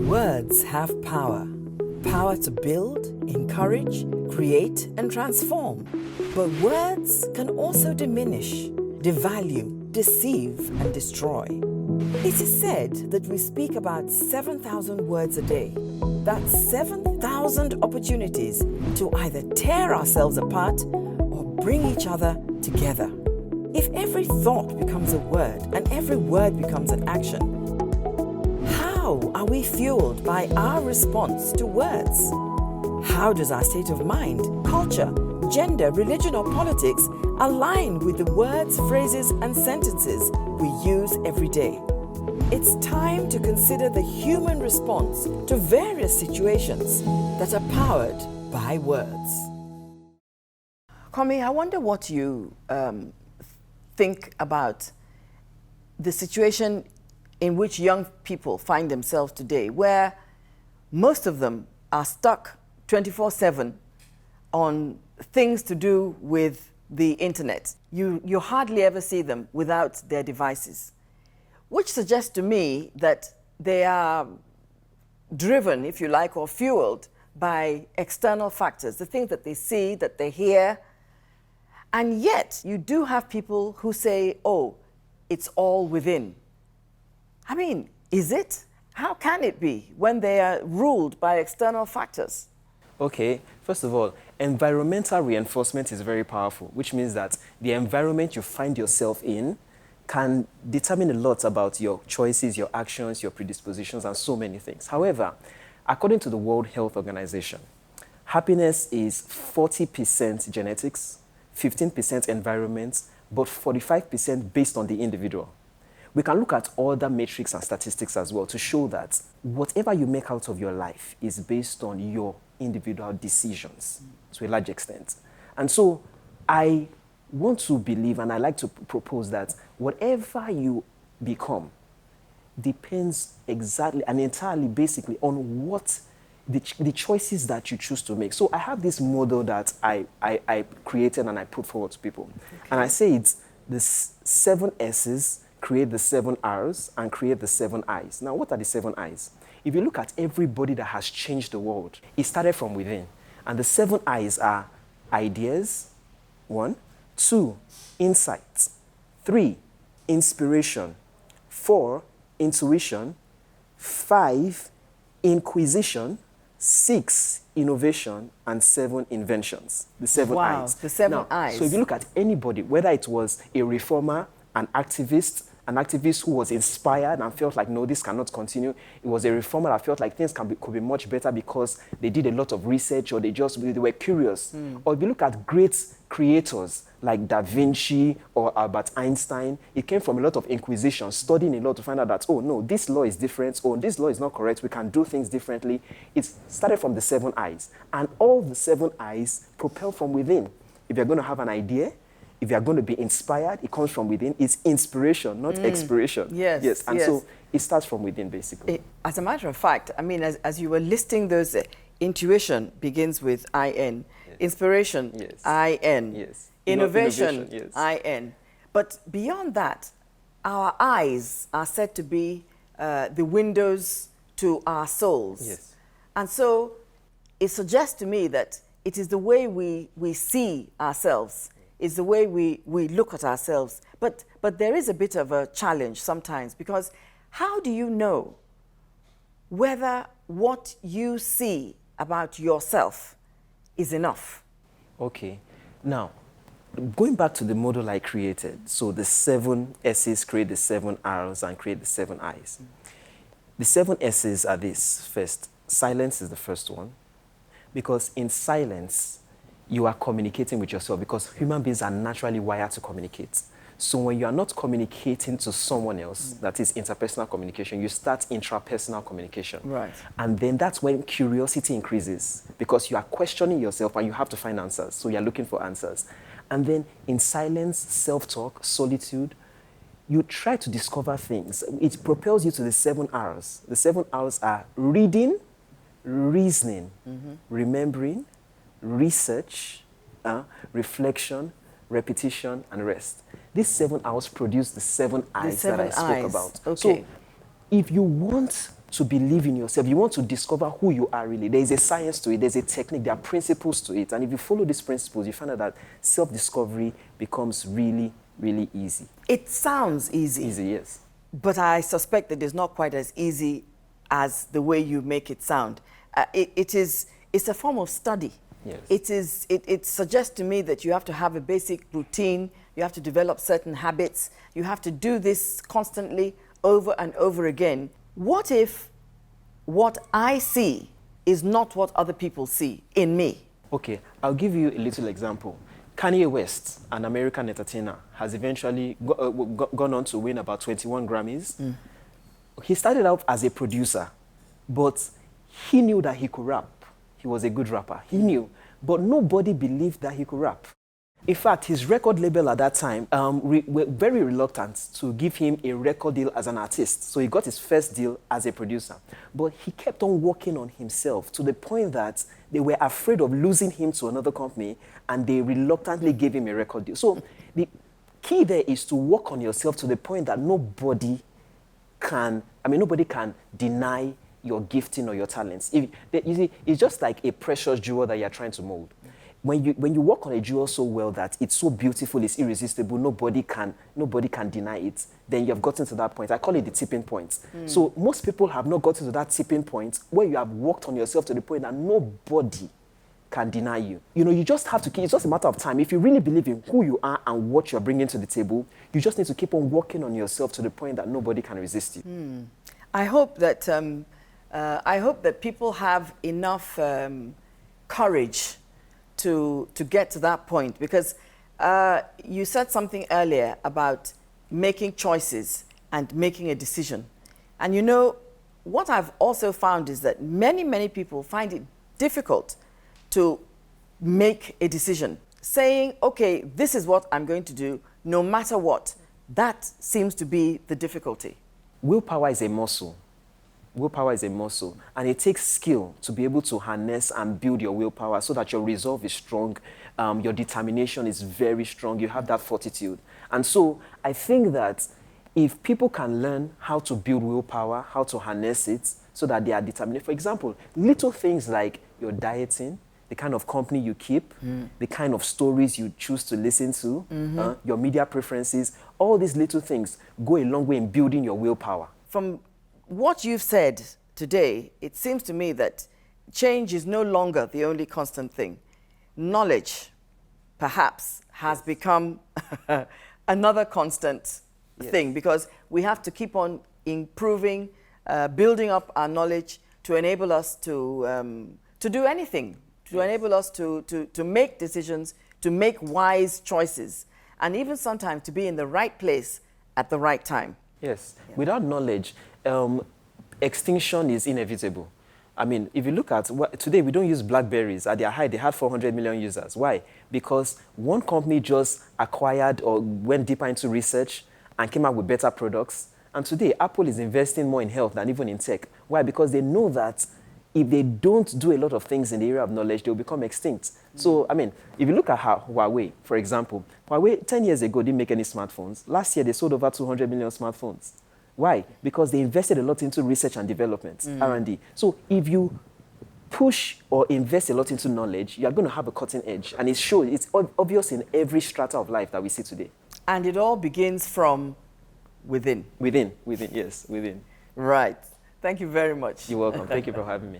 Words have power. Power to build, encourage, create, and transform. But words can also diminish, devalue, deceive, and destroy. It is said that we speak about 7,000 words a day. That's 7,000 opportunities to either tear ourselves apart or bring each other together. If every thought becomes a word and every word becomes an action, how are we fueled by our response to words? How does our state of mind, culture, gender, religion, or politics align with the words, phrases, and sentences we use every day? It's time to consider the human response to various situations that are powered by words. Kwame, I wonder what you think about the situation in which young people find themselves today, where most of them are stuck 24/7 on things to do with the internet. You hardly ever see them without their devices, which suggests to me that they are driven, if you like, or fueled by external factors, the things that they see, that they hear. And yet you do have people who say, oh, it's all within. I mean, is it? How can it be when they are ruled by external factors? Okay, first of all, environmental reinforcement is very powerful, which means that the environment you find yourself in can determine a lot about your choices, your actions, your predispositions, and so many things. However, according to the World Health Organization, happiness is 40% genetics, 15% environment, but 45% based on the individual. We can look at other metrics and statistics as well to show that whatever you make out of your life is based on your individual decisions to a large extent. And so I want to believe, and I like to propose that whatever you become depends exactly and entirely basically on what the choices that you choose to make. So I have this model that I created and I put forward to people. Okay. And I say it's the 7 S's create the 7 R's and create the 7 I's. Now, what are the 7 I's? If you look at everybody that has changed the world, it started from within. And the 7 I's are ideas, 1, 2, insights, 3, inspiration, 4, intuition, 5, inquisition, 6, innovation, and 7, inventions. The 7 I's. The 7 I's. So if you look at anybody, whether it was a reformer, an activist who was inspired and felt like, no, this cannot continue. It was a reformer that felt like things could be much better because they did a lot of research or they were curious. Or if you look at great creators like Da Vinci or Albert Einstein, it came from a lot of inquisition, studying a lot to find out that, oh, no, this law is different, or this law is not correct, we can do things differently. It started from the 7 I's. And all the 7 I's propel from within. If you're going to have an idea, if you're going to be inspired, it comes from within. It's inspiration, not expiration. Yes. And so it starts from within, basically. As a matter of fact, I mean, as you were listing those, intuition begins with I-N. Yes. Inspiration, yes. I-N. Yes. Innovation, yes. I-N. But beyond that, our eyes are said to be the windows to our souls. Yes. And so it suggests to me that it is the way we see ourselves, is the way we look at ourselves. But there is a bit of a challenge sometimes, because how do you know whether what you see about yourself is enough? Okay. Now, going back to the model I created, so the 7 S's create the 7 R's and create the 7 I's. The 7 S's are this. First, silence is the first one, because in silence, you are communicating with yourself, because human beings are naturally wired to communicate. So when you are not communicating to someone else, that is interpersonal communication, you start intrapersonal communication. Right. And then that's when curiosity increases, because you are questioning yourself and you have to find answers. So you're looking for answers. And then in silence, self-talk, solitude, you try to discover things. It propels you to the 7 R's. The 7 R's are reading, reasoning, remembering, research, reflection, repetition, and rest. These 7 R's produce the 7 I's that I spoke about. Okay. So if you want to believe in yourself. You want to discover who you are really. There is a science to it. There's a technique. There are principles to it. And if you follow these principles, you find out that self-discovery becomes really, really easy. It sounds easy. Easy, yes. But I suspect that it's not quite as easy as the way you make it sound. It's a form of study. Yes. It suggests to me that you have to have a basic routine, you have to develop certain habits, you have to do this constantly over and over again. What if what I see is not what other people see in me? Okay, I'll give you a little example. Kanye West, an American entertainer, has eventually gone on to win about 21 Grammys. He started out as a producer, but he knew that he could rap. He was a good rapper. He knew, but nobody believed that he could rap. In fact, his record label at that time were very reluctant to give him a record deal as an artist. So he got his first deal as a producer. But he kept on working on himself to the point that they were afraid of losing him to another company, and they reluctantly gave him a record deal. So the key there is to work on yourself to the point that nobody can deny your gifting or your talents. You see, it's just like a precious jewel that you're trying to mold. When you work on a jewel so well that it's so beautiful, it's irresistible, nobody can deny it, then you have gotten to that point. I call it the tipping point. So most people have not gotten to that tipping point where you have worked on yourself to the point that nobody can deny you. You know, you just have to keep, it's just a matter of time. If you really believe in who you are and what you're bringing to the table, you just need to keep on working on yourself to the point that nobody can resist you. I hope that people have enough courage to get to that point, because you said something earlier about making choices and making a decision. And you know, what I've also found is that many people find it difficult to make a decision. Saying, okay, this is what I'm going to do, no matter what. That seems to be the difficulty. Willpower is a muscle. Willpower is a muscle, and it takes skill to be able to harness and build your willpower so that your resolve is strong, your determination is very strong, you have that fortitude. And so I think that if people can learn how to build willpower, how to harness it so that they are determined. For example, little things like your dieting, the kind of company you keep, the kind of stories you choose to listen to, your media preferences, all these little things go a long way in building your willpower. From what you've said today, it seems to me that change is no longer the only constant thing. Knowledge, perhaps, has become another constant thing, because we have to keep on improving, building up our knowledge to enable us to do anything, to enable us to make decisions, to make wise choices, and even sometimes to be in the right place at the right time. Yes. Yeah. Without knowledge, extinction is inevitable. I mean, if you look at today, we don't use BlackBerries. At their height, they had 400 million users. Why? Because one company just acquired or went deeper into research and came out with better products. And today, Apple is investing more in health than even in tech. Why? Because they know that if they don't do a lot of things in the area of knowledge, they'll become extinct. So, I mean, if you look at Huawei, for example, Huawei 10 years ago didn't make any smartphones. Last year, they sold over 200 million smartphones. Why? Because they invested a lot into research and development, R&D. So if you push or invest a lot into knowledge, you're going to have a cutting edge. And it's obvious in every strata of life that we see today. And it all begins from within. Within, yes, within. Right. Thank you very much. You're welcome. Thank you for having me.